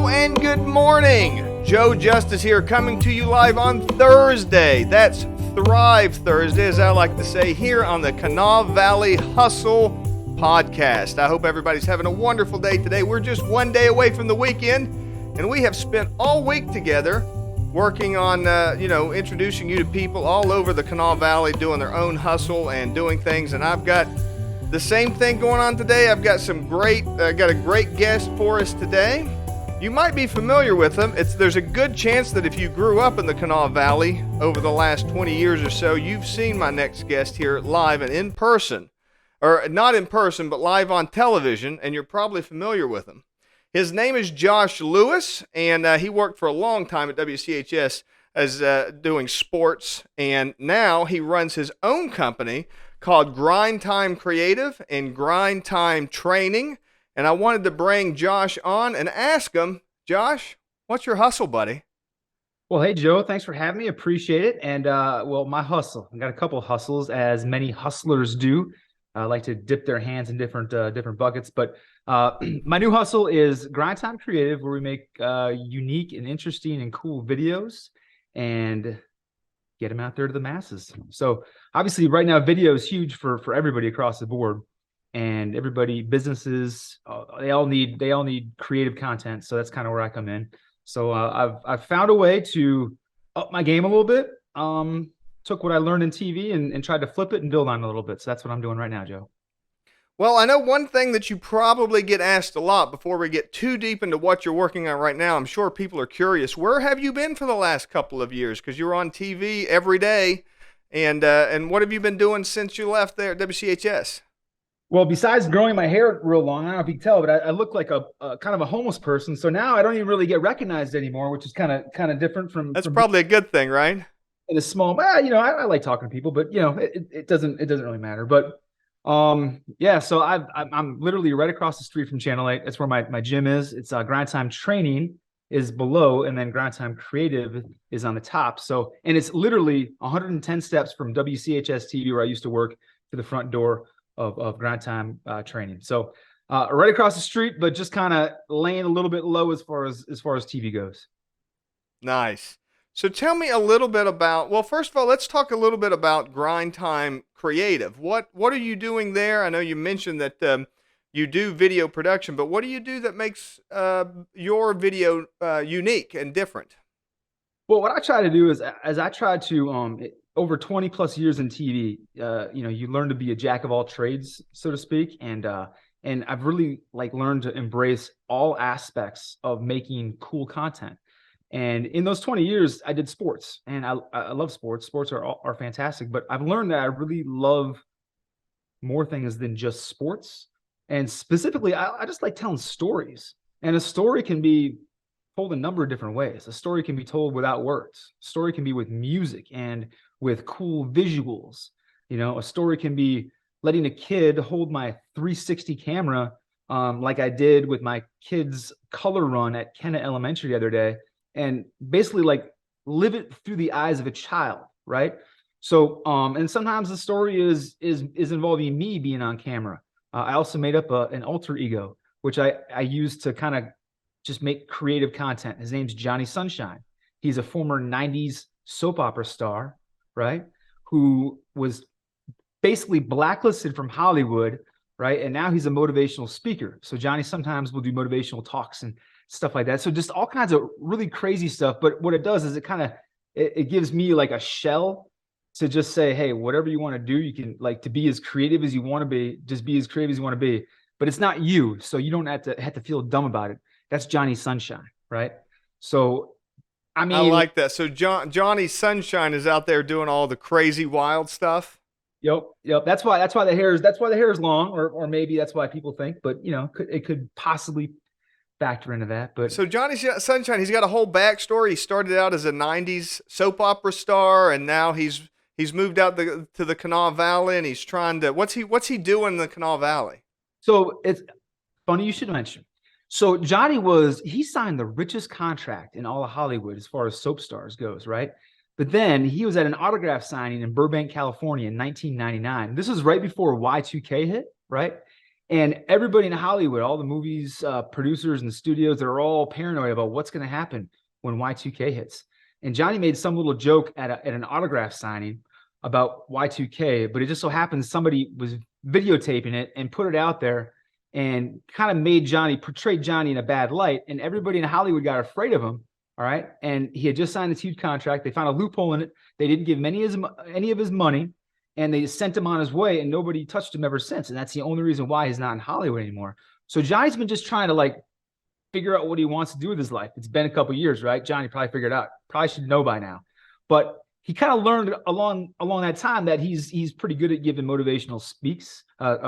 Hello and good morning. Joe Justice here, coming to you live on Thursday. That's Thrive Thursday, as I like to say, here on the Kanawha Valley Hustle podcast. I hope everybody's having a wonderful day today. We're just one day away from the weekend, and we have spent all week together working on, introducing you to people all over the Kanawha Valley doing their own hustle and doing things. And I've got the same thing going on today. I've got got a great guest for us today. You might be familiar with them. There's a good chance that if you grew up in the Kanawha Valley over the last 20 years or so, you've seen my next guest here live and in person, or not in person, but live on television, and you're probably familiar with him. His name is Josh Lewis, and he worked for a long time at WCHS as doing sports, and now he runs his own company called Grind Time Creative and Grind Time Training. And I wanted to bring Josh on and ask him, Josh, what's your hustle, buddy? Well, hey, Joe, thanks for having me. Appreciate it. And my hustle, I got a couple of hustles, as many hustlers do. I like to dip their hands in different buckets. But my new hustle is Grind Time Creative, where we make unique and interesting and cool videos and get them out there to the masses. So obviously right now, video is huge for everybody across the board. And everybody, businesses, they all need creative content. So that's kind of where I come in. So I've found a way to up my game a little bit. Took what I learned in TV and tried to flip it and build on it a little bit. So that's what I'm doing right now, Joe. Well, I know one thing that you probably get asked a lot before we get too deep into what you're working on right now. I'm sure people are curious. Where have you been for the last couple of years? Because you're on TV every day. And what have you been doing since you left there at WCHS? Well, besides growing my hair real long, I don't know if you can tell, but I look like a kind of a homeless person. So now I don't even really get recognized anymore, which is kind of different from. That's probably a good thing, right? In a small, I like talking to people, but it doesn't really matter. But so I'm literally right across the street from Channel 8. That's where my gym is. It's Grind Time Training is below, and then Grind Time Creative is on the top. So, and it's literally 110 steps from WCHS TV, where I used to work, to the front door of Grind Time Training. So right across the street, but just kind of laying a little bit low as far as TV goes. Nice. So tell me a little bit about, well, first of all, let's talk a little bit about Grind Time Creative. What are you doing there? I know you mentioned that you do video production, but what do you do that makes your video unique and different? Well, what I try to do is, as I try to over 20 plus years in TV, you learn to be a jack of all trades, so to speak. And I've really learned to embrace all aspects of making cool content. And in those 20 years, I did sports, and I love sports. Sports are fantastic, but I've learned that I really love more things than just sports. And specifically, I just like telling stories. And a story can be told a number of different ways. A story can be told without words. A story can be with music and with cool visuals. A story can be letting a kid hold my 360 camera, like I did with my kids' color run at Kenna Elementary the other day, and basically live it through the eyes of a child, right? So, and sometimes the story is involving me being on camera. I also made up an alter ego, which I use to kind of just make creative content. His name's Johnny Sunshine. He's a former 90s soap opera star, right? Who was basically blacklisted from Hollywood, right? And now he's a motivational speaker. So Johnny sometimes will do motivational talks and stuff like that. So just all kinds of really crazy stuff. But what it does is it gives me like a shell to just say, hey, whatever you want to do, you can to be as creative as you want to be, just be as creative as you want to be. But it's not you. So you don't have to feel dumb about it. That's Johnny Sunshine, right? So, I mean, I like that. So Johnny Sunshine is out there doing all the crazy, wild stuff. Yep. That's why the hair is long, or maybe that's why people think. But it could possibly factor into that. But so Johnny Sunshine, he's got a whole backstory. He started out as a '90s soap opera star, and now he's moved out to the Kanawha Valley, and he's trying to. What's he doing in the Kanawha Valley? So it's funny you should mention. So Johnny he signed the richest contract in all of Hollywood as far as soap stars goes, right? But then he was at an autograph signing in Burbank, California in 1999. This was right before Y2K hit, right? And everybody in Hollywood, all the movies, producers and studios, they're all paranoid about what's going to happen when Y2K hits. And Johnny made some little joke at an autograph signing about Y2K, but it just so happens somebody was videotaping it and put it out there and kind of portrayed Johnny in a bad light. And everybody in Hollywood got afraid of him. All right. And he had just signed this huge contract. They found a loophole in it. They didn't give him any of his money, and they sent him on his way, and nobody touched him ever since. And that's the only reason why he's not in Hollywood anymore. So Johnny's been just trying to like figure out what he wants to do with his life. It's been a couple years, right? Johnny probably figured out. Probably should know by now. But he kind of learned along that time that he's pretty good at giving motivational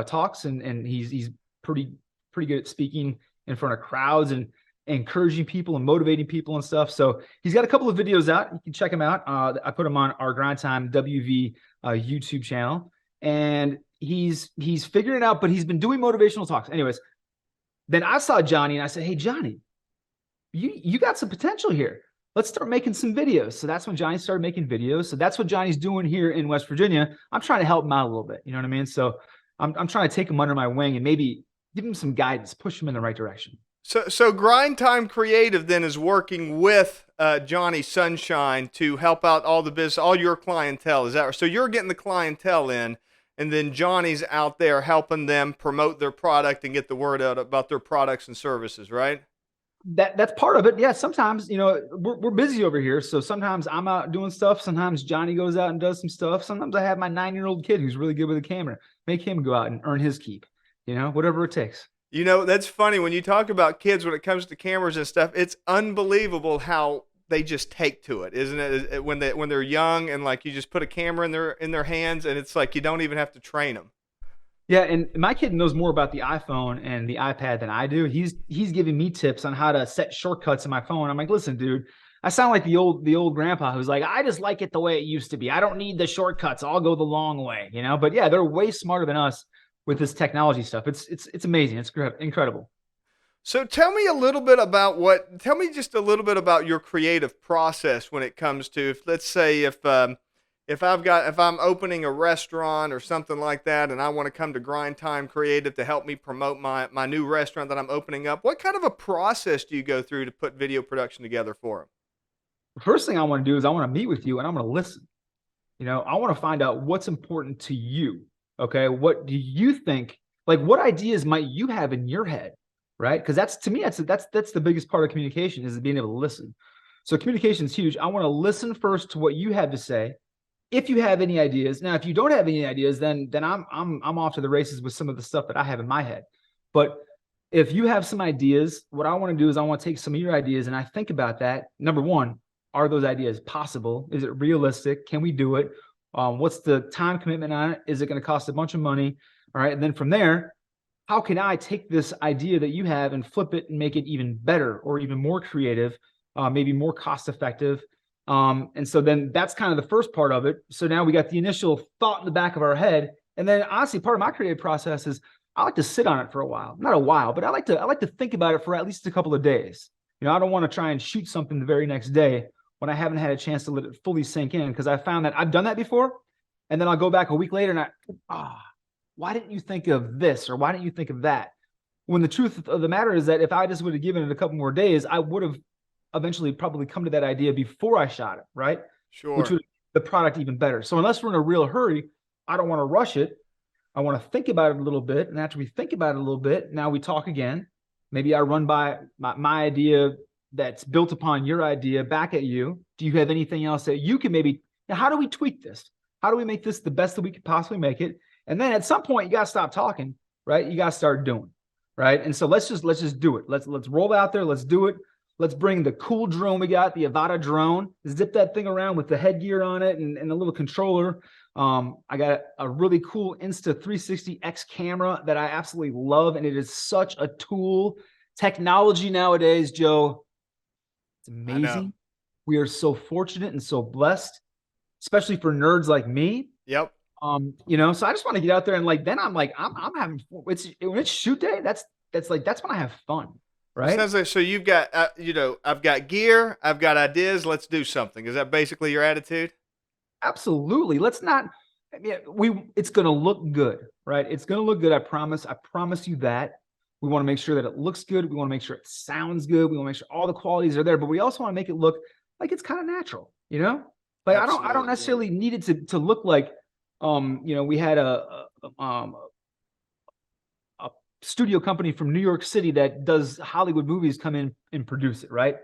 talks, and he's pretty good at speaking in front of crowds and encouraging people and motivating people and stuff. So he's got a couple of videos out. You can check them out. I put them on our Grind Time WV YouTube channel, and he's figuring it out, but he's been doing motivational talks. Anyways, then I saw Johnny and I said, hey, Johnny, you got some potential here. Let's start making some videos. So that's when Johnny started making videos. So that's what Johnny's doing here in West Virginia. I'm trying to help him out a little bit. You know what I mean? So I'm trying to take him under my wing and maybe give him some guidance, push him in the right direction. So Grind Time Creative then is working with Johnny Sunshine to help out all the business, all your clientele. Is that right? So you're getting the clientele in, and then Johnny's out there helping them promote their product and get the word out about their products and services, right? That's part of it. Yeah. Sometimes, we're busy over here. So sometimes I'm out doing stuff. Sometimes Johnny goes out and does some stuff. Sometimes I have my 9-year-old kid who's really good with a camera, make him go out and earn his keep, whatever it takes. That's funny. When you talk about kids, when it comes to cameras and stuff, it's unbelievable how they just take to it, isn't it? When they're young and like you just put a camera in their hands, and it's like you don't even have to train them. Yeah, and my kid knows more about the iPhone and the iPad than I do. He's giving me tips on how to set shortcuts in my phone. I'm like, listen, dude, I sound like the old grandpa who's like, I just like it the way it used to be. I don't need the shortcuts. I'll go the long way, But yeah, they're way smarter than us with this technology stuff. It's amazing. It's incredible. So tell me just a little bit about your creative process when it comes to, let's say if I'm opening a restaurant or something like that, and I want to come to Grind Time Creative to help me promote my new restaurant that I'm opening up, what kind of a process do you go through to put video production together for them? The first thing I want to do is I want to meet with you and I'm going to listen. I want to find out what's important to you. Okay. What do you think? Like, what ideas might you have in your head? Right. Because that's the biggest part of communication, is being able to listen. So communication is huge. I want to listen first to what you have to say. If you have any ideas, now, if you don't have any ideas, then I'm off to the races with some of the stuff that I have in my head. But if you have some ideas, what I want to do is I want to take some of your ideas and I think about that. Number one, are those ideas possible? Is it realistic? Can we do it? What's the time commitment on it? Is it going to cost a bunch of money? All right. And then from there, how can I take this idea that you have and flip it and make it even better or even more creative, maybe more cost effective? And so then that's kind of the first part of it. So now we got the initial thought in the back of our head. And then honestly, part of my creative process is I like to sit on it for a while, not a while, but I like to think about it for at least a couple of days. I don't want to try and shoot something the very next day when I haven't had a chance to let it fully sink in, because I found that I've done that before. And then I'll go back a week later and why didn't you think of this? Or why didn't you think of that? When the truth of the matter is that if I just would have given it a couple more days, I would have eventually probably come to that idea before I shot it, right? Sure. Which would make the product even better. So unless we're in a real hurry, I don't want to rush it. I want to think about it a little bit. And after we think about it a little bit, now we talk again. Maybe I run by my idea that's built upon your idea back at you. Do you have anything else that you can now how do we tweak this? How do we make this the best that we could possibly make it? And then at some point you got to stop talking, right? You got to start doing, right? And so let's just do it. Let's roll out there. Let's do it. Let's bring the cool drone we got, the Avata drone, zip that thing around with the headgear on it and a little controller. I got a really cool Insta360X camera that I absolutely love, and it is such a tool. Technology nowadays, Joe, it's amazing. We are so fortunate and so blessed, especially for nerds like me. Yep. So I just want to get out there and then I'm having when it's shoot day. That's when I have fun. Right. Sounds like, so you've got, I've got gear, I've got ideas. Let's do something. Is that basically your attitude? Absolutely. Let's not. Yeah, it's going to look good, right? It's going to look good. I promise. I promise you that. We want to make sure that it looks good. We want to make sure it sounds good. We want to make sure all the qualities are there, but we also want to make it look like it's kind of natural, you know? Like I don't Absolutely. necessarily need it to look like, we had a studio company from New York City that does Hollywood movies come in and produce it, right?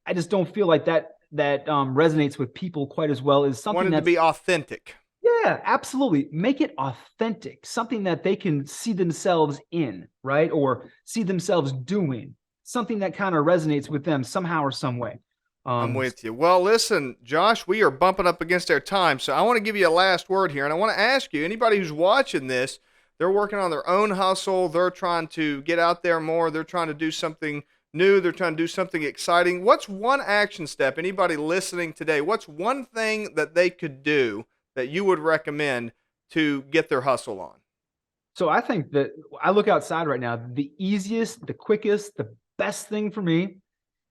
I just don't feel like that resonates with people quite as well as something Wanted to that's be authentic. yeah, absolutely. Make it authentic, something that they can see themselves in, right? Or see themselves doing, something that kind of resonates with them somehow or some way. I'm Um, with you. Well, listen, Josh, we are bumping up against our time, so I want to give you a last word here, and I want to ask you, anybody who's watching this, they're working on their own hustle, they're trying to get out there more, they're trying to do something new, they're trying to do something exciting. What's one action step, anybody listening today, what's one thing that they could do that you would recommend to get their hustle on? so I think that I look outside right now, the easiest, the quickest, the best thing for me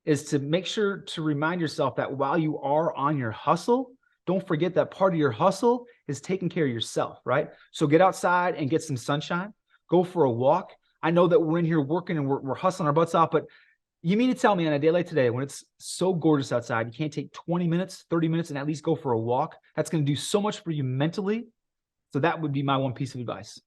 is to make sure to remind yourself that while you are on your hustle, don't forget that part of your hustle is taking care of yourself, right? So get outside and get some sunshine, go for a walk. I know that we're in here working and we're hustling our butts off, but you mean to tell me on a day like today, when it's so gorgeous outside, you can't take 20 minutes, 30 minutes, and at least go for a walk? That's going to do so much for you mentally. So that would be my one piece of advice.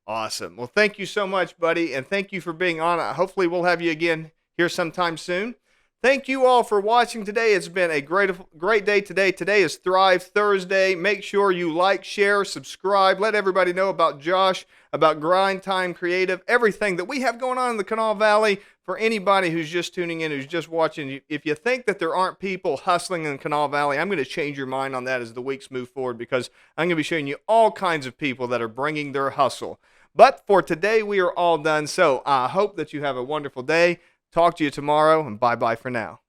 Awesome. Well, thank you so much, buddy, and thank you for being on. Hopefully, we'll have you again here sometime soon. Thank you all for watching today. It's been a great day today. Today is Thrive Thursday. Make sure you like, share, subscribe. Let everybody know about Josh, about Grind Time Creative, everything that we have going on in the Kanawha Valley. For anybody who's just tuning in, who's just watching, if you think that there aren't people hustling in the Kanawha Valley, I'm going to change your mind on that as the weeks move forward, because I'm going to be showing you all kinds of people that are bringing their hustle. But for today, we are all done. So I hope that you have a wonderful day. Talk to you tomorrow, and bye-bye for now.